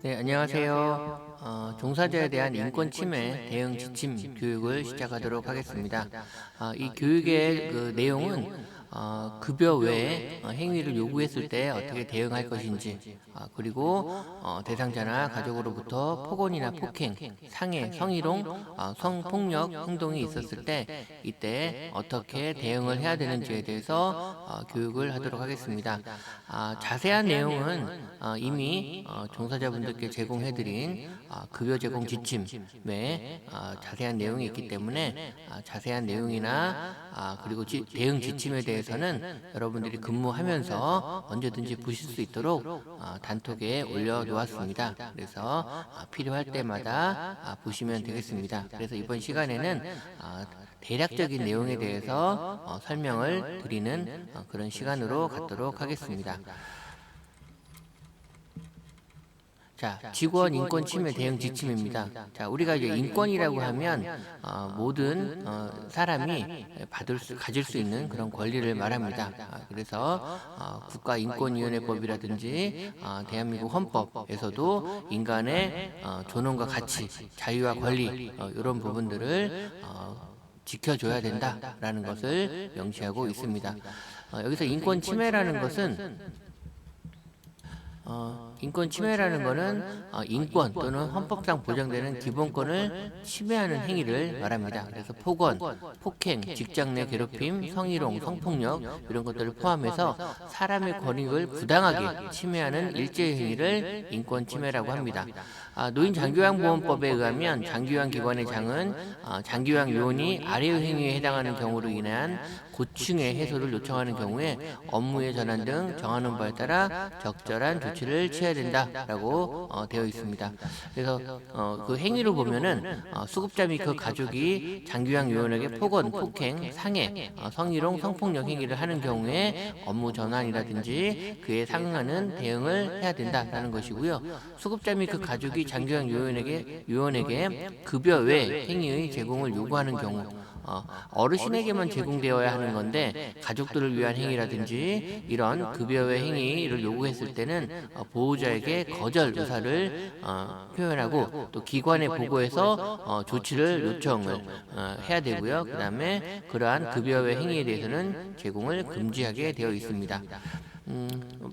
네, 안녕하세요. 종사자에 대한 인권 침해 대응 지침 교육을 시작하도록 하겠습니다. 이 교육의 그 내용은 급여 외에 행위를 요구했을 때 어떻게 대응할 것인지, 그리고 대상자나 가족으로부터 폭언이나 폭행, 상해, 성희롱, 성폭력 행동이 있었을 때 이때 어떻게 대응을 해야 되는지에 대해서 교육을 하도록 하겠습니다. 자세한 내용은 이미 종사자분들께 제공해드린 급여 제공 지침에 자세한 내용이 있기 때문에 자세한 내용이나 그리고 대응 지침에 대해서는 여러분들이 근무하면서 언제든지 보실 수 있도록 단톡에 올려놓았습니다. 그래서 필요할 때마다 보시면 되겠습니다. 그래서 이번 시간에는 대략적인 내용에 대해서 설명을 드리는 그런 시간으로 갖도록 하겠습니다. 자, 직원 인권 침해 대응 지침입니다. 자, 우리가 이제 인권이라고 하면 모든 사람이 가질 수 있는 그런 권리를 말합니다. 그래서 국가인권위원회법이라든지 대한민국 헌법에서도 인간의 존엄과 가치, 자유와 권리 이런 부분들을 지켜줘야 된다라는 것을 명시하고 있습니다. 여기서 인권 침해라는 것은 인권 침해라는 것은 인권 또는 헌법상 보장되는 기본권을 침해하는 행위를 말합니다. 그래서 폭언, 폭행, 직장 내 괴롭힘, 성희롱, 성폭력 이런 것들을 포함해서 사람의 권익을 부당하게 침해하는 일체의 행위를 인권 침해라고 합니다. 노인장기요양보험법에 의하면 장기요양기관의 장은 장기요양요원이 아래의 행위에 해당하는 경우로 인한 고충의 해소를 요청하는 경우에 업무의 전환 등 정하는 바에 따라 적절한 조치를 취해야 된다라고 되어 있습니다. 그래서 그 행위를 보면은 수급자 및 그 가족이 장기요양 요원에게 폭언, 폭행, 상해, 성희롱, 성폭력 행위를 하는 경우에 업무 전환이라든지 그에 상응하는 대응을 해야 된다라는 것이고요. 수급자 및 그 가족이 장기요양 요원에게 급여 외 행위의 제공을 요구하는 경우 어르신에게만 제공되어야 하는 건데 가족들을 위한 행위라든지 이런 급여 외 행위를 요구했을 때는 보호자에게 거절 의사를 표현하고 또 기관에 보고해서 조치를 요청을 해야 되고요. 그 다음에 그러한 급여 외 행위에 대해서는 제공을 금지하게 되어 있습니다.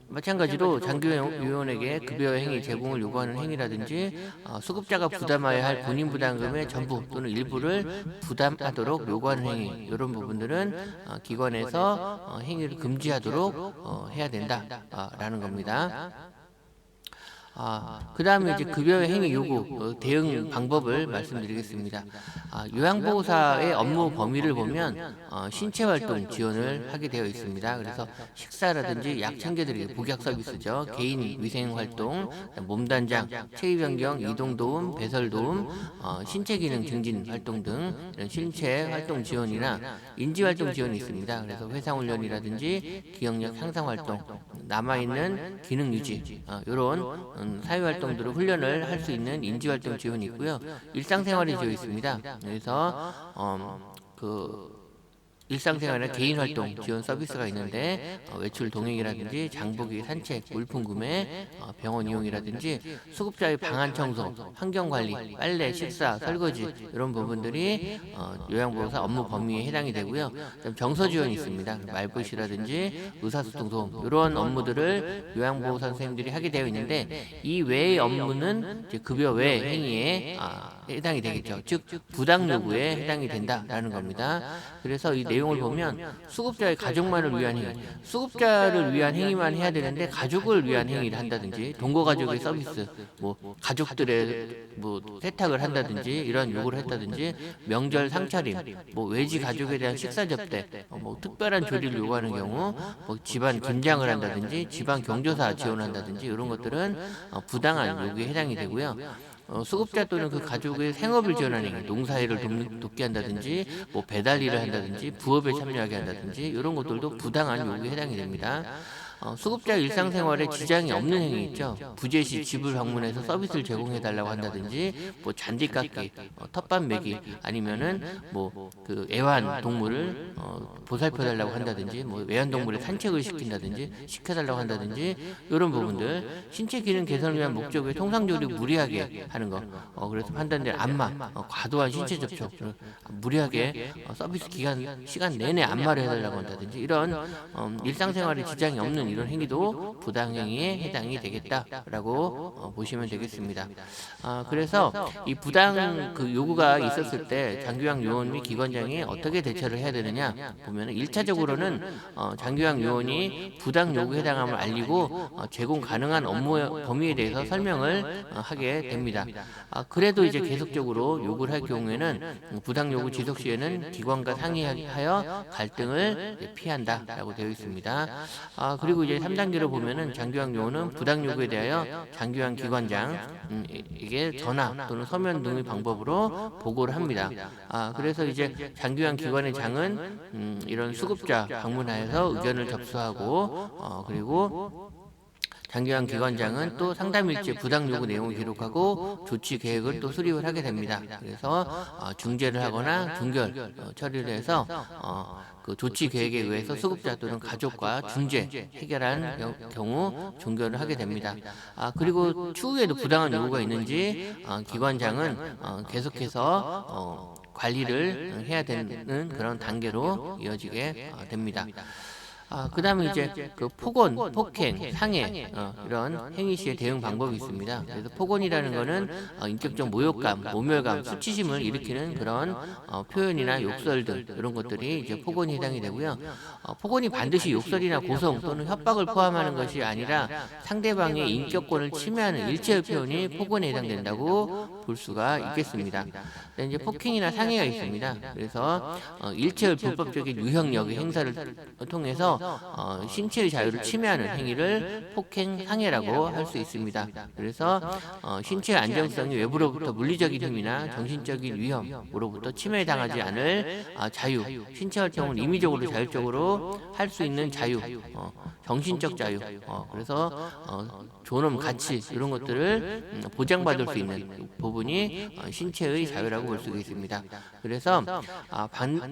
마찬가지로 장기요원에게 급여 행위 제공을 요구하는 행위라든지 수급자가 부담해야 할 본인 부담금의 전부 또는 일부를 부담하도록 요구하는 행위 이런 부분들은 기관에서 행위를 금지하도록 해야 된다라는 겁니다. 그 다음에 이제 급여의 행위 요구, 대응 방법을 말씀드리겠습니다. 요양보호사의 업무 범위를 보면 신체활동 지원을 하게 되어 있습니다. 그래서 식사라든지 약 챙겨드리기, 복약 서비스죠. 개인 위생활동, 몸단장, 체위 변경, 이동도움, 배설도움, 신체기능 증진 활동 등 이런 신체활동 지원이나 인지활동 지원이 있습니다. 그래서 회상훈련이라든지 기억력 향상활동, 남아있는 기능 유지, 이런 사회활동들을 훈련을 할 수 있는 인지활동 지원이 있고요. 일상생활이 되어 있습니다. 그래서 일상생활에 개인활동 지원 서비스가 있는데 외출 동행이라든지 장보기 산책, 물품 구매, 병원 이용이라든지 수급자의 방안 청소, 환경관리, 빨래, 식사, 설거지 이런 부분들이 요양보호사 업무 범위에 해당이 되고요. 정서 지원이 있습니다. 말벗이라든지 의사소통 도움 이런 업무들을 요양보호사 선생님들이 하게 되어 있는데 이 외의 업무는 이제 급여 외 행위에 해당이 되겠죠. 즉 부당 요구에 해당이 된다라는 겁니다. 그래서 이 내용을 보면 수급자의 가족만을 위한 행위, 수급자를 위한 행위만 해야 되는데 가족을 위한 행위를 한다든지 동거가족의 서비스, 뭐 가족들의 뭐 세탁을 한다든지 이런 요구를 했다든지 명절 상차림, 뭐 외지 가족에 대한 식사 접대, 뭐 특별한 조리를 요구하는 경우, 뭐 집안 김장을 한다든지 집안 경조사 지원한다든지 이런 것들은 부당한 요구에 해당이 되고요. 수급자 또는 그 가족의 생업을 지원하는 행위, 농사일을 돕게 한다든지, 뭐 배달 일을 한다든지, 부업에 참여하게 한다든지, 이런 것들도 부당한 요구에 해당이 됩니다. 수급자 일상생활에 지장이 없는 행위 있죠. 부재 시 집을 방문해서 서비스를 제공해달라고 한다든지, 뭐 잔디 깎기, 텃밭 매기, 아니면은 뭐 그 애완 동물을 보살펴달라고 한다든지, 뭐 애완동물의 산책을 시켜달라고 한다든지, 이런 부분들, 신체 기능 개선을 위한 목적의 통상적으로 무리하게 하는 거, 그래서 판단될 안마, 과도한 신체 접촉, 무리하게 서비스 시간 내내 안마를 해달라고 한다든지, 이런 일상생활에 지장이 없는 이런 행위도 부당행위에 해당이 되겠다라고 보시면 되겠습니다. 그래서 이 부당 그 요구가 있었을 때 장기유학 요원 및 기관장이 어떻게 대처를 해야 되느냐 보면은, 1차적으로는 장기유학 요원이 부당 요구에 해당함을 알리고 제공 가능한 업무 범위에 대해서 설명을 하게 됩니다. 그래도 이제 계속적으로 요구를 할 경우에는 부당 요구 지속 시에는 기관과 상의하여 갈등을 피한다라고 되어 있습니다. 그리고 이제 3단계로 보면은 장기유학 요원은 부당 요구에 대하여 장기유학 기관장에게 전화 또는 서면 등의 방법으로 보고를 합니다. 그래서 이제 장기유학 기관의 장은 이런 수급자 방문하여서 의견을 접수하고, 그리고 장기유학 기관장은 또 상담일지 부당 요구 내용을 기록하고 조치 계획을 또 수립을 하게 됩니다. 그래서 중재를 하거나 중결 처리를 해서 그 조치 계획에 의해서 수급자 또는 가족과 중재 해결한 경우 종결을 하게 됩니다. 그리고 추후에도 부당한 요구가 있는지 기관장은 계속해서 관리를 해야 되는 그런 단계로 이어지게 됩니다. 그 다음에 이제 그 폭언, 폭행, 상해, 이런 행위 시의 대응 방법이 있습니다. 그래서 폭언이라는 거는 인격적 모욕감, 모멸감, 수치심을 일으키는 그런 표현이나 욕설 등 이런 것들이 이제 폭언이 해당이 되고요. 폭언이 반드시 욕설이나 고성 또는 협박을 포함하는 것이 아니라 상대방의 인격권을 침해하는 일체의 표현이 폭언에 해당된다고 볼 수가 있겠습니다. 이제 폭행이나 상해가 있습니다. 그래서 일체의 불법적인 유형력의 행사를 통해서 신체의 자유를 침해하는 행위를 폭행, 상해라고 할 수 있습니다. 그래서 신체의 안정성이 외부로부터 물리적인 힘이나 정신적인 위험으로부터 침해당하지 않을 자유, 신체 활동을 임의적으로 자율적으로 할 수 있는 자유, 정신적 자유, 그래서 존엄, 가치 이런 것들을 보장받을 수 있는 부분이 신체의 자유라고 볼 수 있습니다. 그래서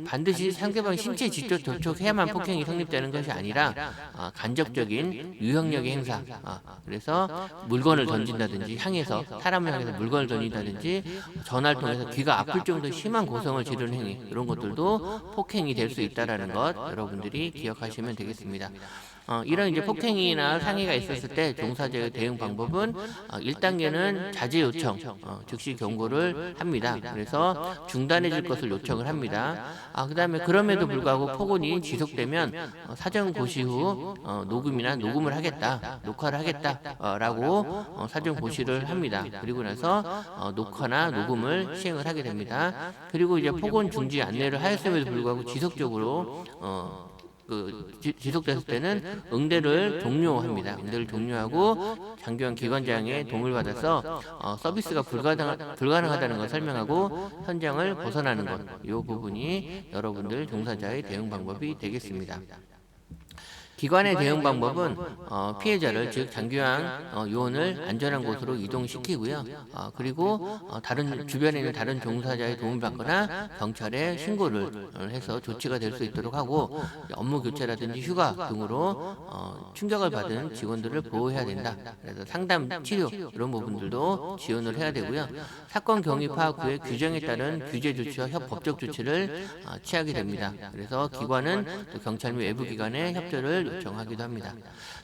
반드시 상대방 신체 직접 접촉해야만 폭행이 성립되는 것이 아니라 간접적인 유형력의 행사, 그래서 물건을 던진다든지, 사람을 향해서 물건을 던진다든지, 전화를 통해서 귀가 아플 정도의 심한 고성을 지르는 행위, 이런 것들도 폭행이 될 수 있다는 것 여러분들이 기억하시면 되겠습니다. 이런 이제 폭행이나 상해가 있었을 때 종사자의 대응 방법은 1단계는 자제 요청, 즉시 경고를 합니다. 그래서 중단해 줄 것을 요청을 합니다. 그 다음에 그럼에도 불구하고 폭언이 지속되면 사전 고시 후 녹음을 하겠다, 녹화를 하겠다라고 사전 고시를 합니다. 그리고 나서 녹화나 녹음을 시행을 하게 됩니다. 그리고 이제 폭언 중지 안내를 하였음에도 불구하고 지속적으로 지속됐을 때는 응대를 종료합니다. 응대를 종료하고 장기유학 기관장의 도움을 받아서 서비스가 불가능하다는 것을 설명하고 현장을 벗어나는 것, 이 부분이 여러분들 종사자의 대응 방법이 되겠습니다. 기관의 대응 방법은 피해자를, 즉 장기유학 요원을 안전한 곳으로 이동시키고요. 그리고 주변에 있는 다른 종사자의 도움을 받거나 경찰에 신고를 해서 조치가 될 수 있도록 하고, 업무 교체라든지 휴가 등으로 충격을 받은 직원들을 보호해야 된다. 그래서 상담, 치료 이런 부분들도 지원을 해야 되고요. 사건 경위 파악 후에 규정에 따른 규제 조치와 법적 조치를 취하게 됩니다. 그래서 기관은 경찰 및 외부 기관의 협조를 요청하기도 합니다.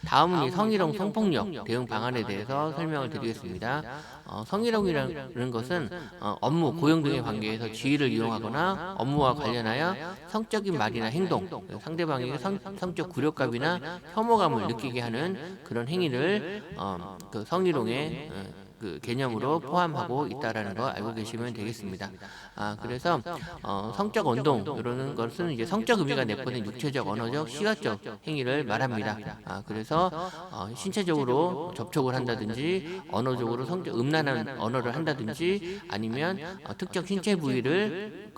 다음은 이 성희롱, 성폭력 대응 방안에 대해서 설명을 드리겠습니다. 성희롱이라는 것은 업무, 고용 등의 관계에서 지위를 이용하거나 업무와 관련하여 성적인 말이나 행동, 상대방에게 성적 굴욕감이나 혐오감을 느끼게 하는 그런 행위를 성희롱의 그 개념으로 포함하고 있다라는 거 알고 계시면 되겠습니다. 그래서 성적 언동 이러는 것은 이제 성적 의미가 내포된 육체적, 언어적, 시각적 행위를 말합니다. 그래서 신체적으로 접촉을 한다든지 언어적으로 음란한 언어를 한다든지 아니면 특정 신체 부위를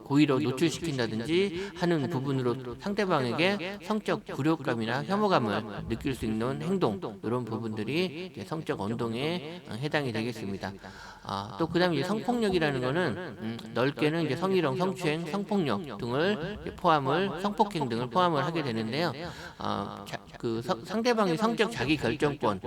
고의로 노출시킨다든지 하는 부분으로 상대방에게 성적 굴욕감이나 혐오감을 느낄 수 있는 행동, 이런 부분들이 이제 성적 언동에 해당이 되겠습니다. 또 그다음에 이제 성폭력이라는 거는 넓게는 이제 성희롱, 성추행, 성폭력 등을 포함을 성폭행 등을 포함을 하게 되는데요. 상대방의 성적 자기 결정권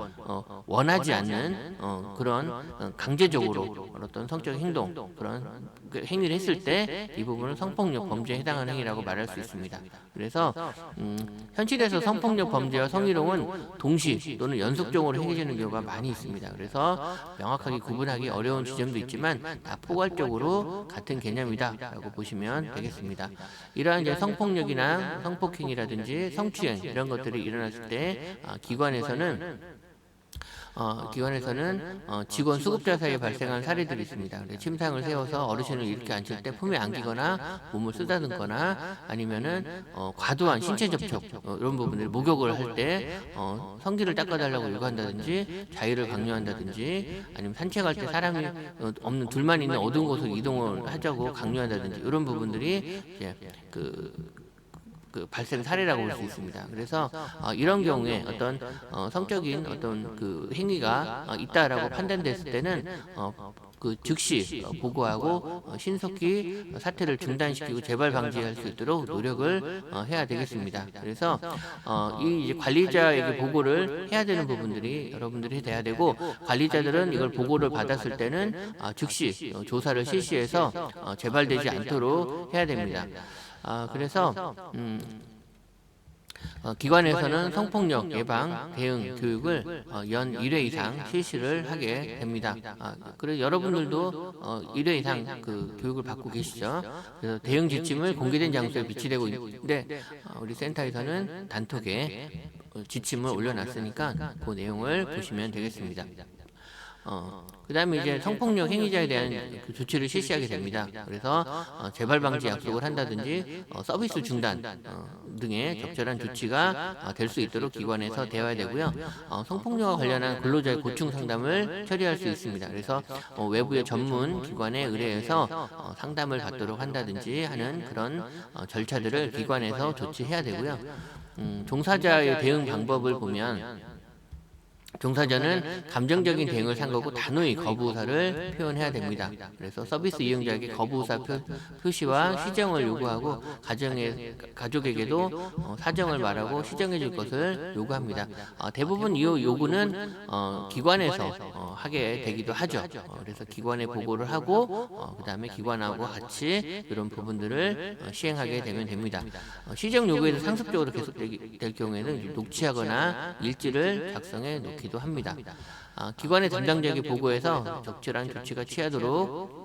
원하지 않는 그런 강제적으로 어떤 성적 행동 그런 행위를 했을 때 이 부분은 성폭력 범죄에 해당하는 행위라고 말할 수 있습니다. 그래서 현실에서 성폭력 범죄와 성희롱은 동시 또는 연속적으로 행해지는 경우가 많이 있습니다. 그래서 명확하게 구분하기 어려운 지점도 있지만 다 포괄적으로 같은 개념이다라고 보시면 되겠습니다. 이러한 이제 성폭력이나 성폭행이라든지 성추행 이런 것들이 일어났을 때 기관에서는 직원 수급자 사이에 발생한 사례들이 있습니다. 침상을 세워서 어르신을 이렇게 앉힐 때 품에 안기거나 몸을 쓰다듬거나 아니면은 과도한 신체 접촉 이런 부분들 목욕을 할 때 성기를 닦아달라고 요구한다든지 자유를 강요한다든지 아니면 산책할 때 사람이 없는 둘만 있는 어두운 곳으로 이동을 하자고 강요한다든지 이런 부분들이 이제 발생 사례라고 볼 수 있습니다. 그래서 이런 경우에 어떤 성적인 어떤 그 행위가 있다라고 판단됐을 때는 즉시 보고하고 신속히 사태를 중단시키고 재발 방지할 수 있도록 노력을 해야 되겠습니다. 그래서 이 이제 관리자에게 보고를 해야 되는 부분들이 여러분들이 돼야 되고 관리자들은 이걸 보고를 받았을 때는 즉시 조사를 실시해서 재발되지 않도록 해야 됩니다. 그래서 기관에서는 성폭력 예방 대응 교육을 연 1회 이상 실시를 하게 됩니다. 그래서 여러분들도 1회 이상 그 교육을 받고 계시죠. 그래서 대응 지침을 공개된 장소에 비치되고 있는데 우리 센터에서는 단톡에 지침을 올려놨으니까 그 내용을 보시면 되겠습니다. 그 다음에 이제 성폭력 행위자에 대한 그 조치를 실시하게 됩니다. 그래서 재발 방지 약속을 한다든지 서비스 중단 등의 적절한 조치가 될 수 있도록 기관에서 되어야 되고요. 성폭력과 관련한 근로자의 고충 상담을 처리할 수 있습니다. 그래서 외부의 전문 기관에 의뢰해서 상담을 받도록 한다든지 하는 그런 절차들을 기관에서 조치해야 되고요. 종사자의 대응 방법을 보면 종사자는 감정적인 대응을 산 거고 단호히 거부 의사를 표현해야 됩니다. 그래서 서비스 이용자에게 거부 의사 표시와 시정을 요구하고 가족에게도 사정을 말하고 시정해 줄 것을 요구합니다. 대부분 이 요구는 기관에서 하게 되기도 하죠. 그래서 기관에 보고를 하고 그 다음에 기관하고 같이 이런 부분들을 시행하게 되면 됩니다. 시정 요구에도 상습적으로 계속될 경우에는 녹취하거나 일지를 작성해 놓기도 합니다. 기관의 담당자에게 보고해서 적절한 조치가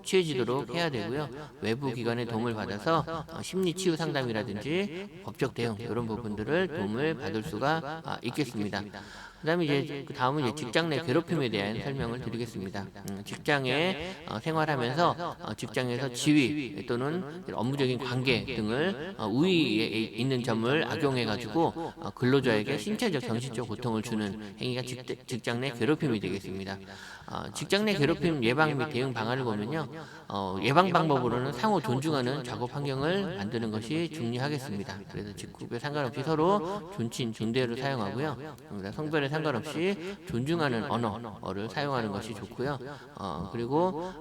취해지도록 해야 되고요. 외부 기관의 도움을 받아서 심리 치유 상담이라든지 법적 대응 이런 부분들을 도움을 받을 수가 있겠습니다. 그다음에 이제 다음은 이제 직장 내 괴롭힘에 대한 설명을 드리겠습니다. 직장에 생활하면서 직장에서 지위 또는 업무적인 관계 등을 우위에 있는 점을 악용해 가지고 근로자에게 신체적, 정신적 고통을 주는 행위가 직장 내 괴롭힘이 되겠습니다. 직장 내 괴롭힘 예방 및 대응 방안을 보면요. 예방 방법으로는 상호 존중하는 작업 환경을 만드는 것이 중요하겠습니다. 그래서 직급에 상관없이 서로 존칭, 존대를 사용하고요. 성별에 상관없이 존중하는 언어를 사용하는 것이 좋고요. 그리고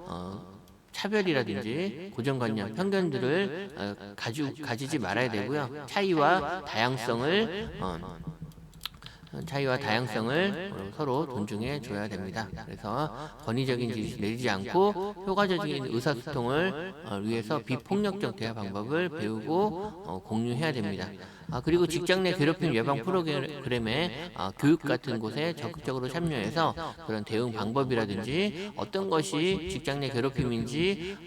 차별이라든지 고정관념, 편견들을 가지지 말아야 되고요. 차이와 다양성을 서로 존중해 줘야 됩니다. 그래서 권위적인 지시를 내리지 않고 효과적인 의사소통을 위해서 비폭력적 대화 방법을 배우고 공유해야 됩니다. 그리고 직장 내 괴롭힘 예방 프로그램에 교육 같은 곳에 적극적으로 참여해서 그런 대응 방법이라든지 어떤 것이 직장 내 괴롭힘인지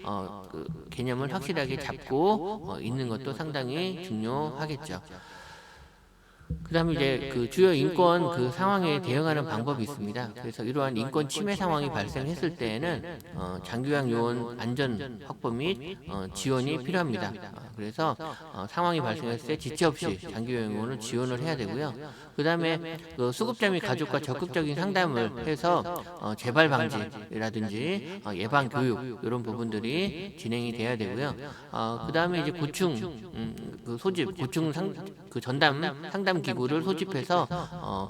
그 개념을 확실하게 잡고 있는 것도 상당히 중요하겠죠. 그다음에 이제 그 주요 인권 그 상황에 대응하는 방법이 있습니다. 그래서 이러한 인권 침해 상황이 발생했을 때에는 장기요양 요원 안전 확보 및 지원이 필요합니다. 그래서 상황이 발생했을 때 지체 없이 장기요양 요원을 지원을 해야 되고요. 그다음에 그 수급자 및 가족과 적극적인 상담을 해서 재발 방지라든지 예방 교육 이런 부분들이 진행이 돼야 되고요. 그다음에 이제 고충 그 소집 고충 그 전담 상담 기구를 소집해서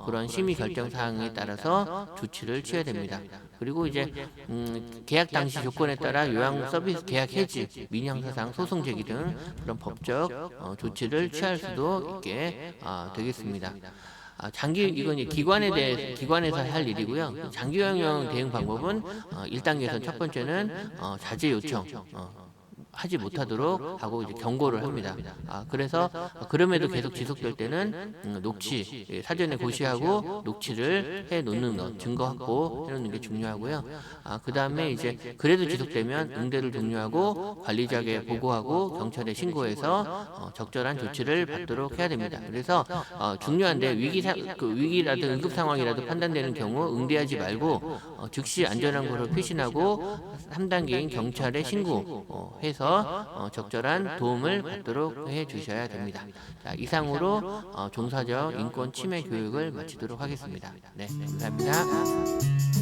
그런 심의 결정 사항에 따라서 조치를 취해야 됩니다. 그리고 이제 계약 당시 조건에 따라 요양 서비스 계약 해지, 민의 형사상 소송 제기 등 그런 법적 조치를 취할 수도 있게 되겠습니다. 이건 기관에서 할 일이고요. 장기요양 대응 방법은 1단계에서 첫 번째는 자제 요청. 하지 못하도록 하고 이제 경고를 합니다. 그래서 그럼에도 계속 지속될 때는 사전에 고시하고 녹취를 해 놓는 것, 증거 확보 해 놓는 게 중요하고요. 그 다음에 이제 그래도 지속되면 응대를 종료하고 관리자에게 보고하고 경찰에 신고해서 적절한 조치를 받도록 해야 됩니다. 그래서 중요한데 위기라든 응급 상황이라도 판단되는 경우 응대하지 말고 즉시 안전한곳을 표신하고 3단계인 경찰에 신고해서 적절한 도움을 받도록 해 주셔야 됩니다. 자, 이상으로 종사적 인권 침해 교육을 마치도록 하겠습니다. 네, 감사합니다.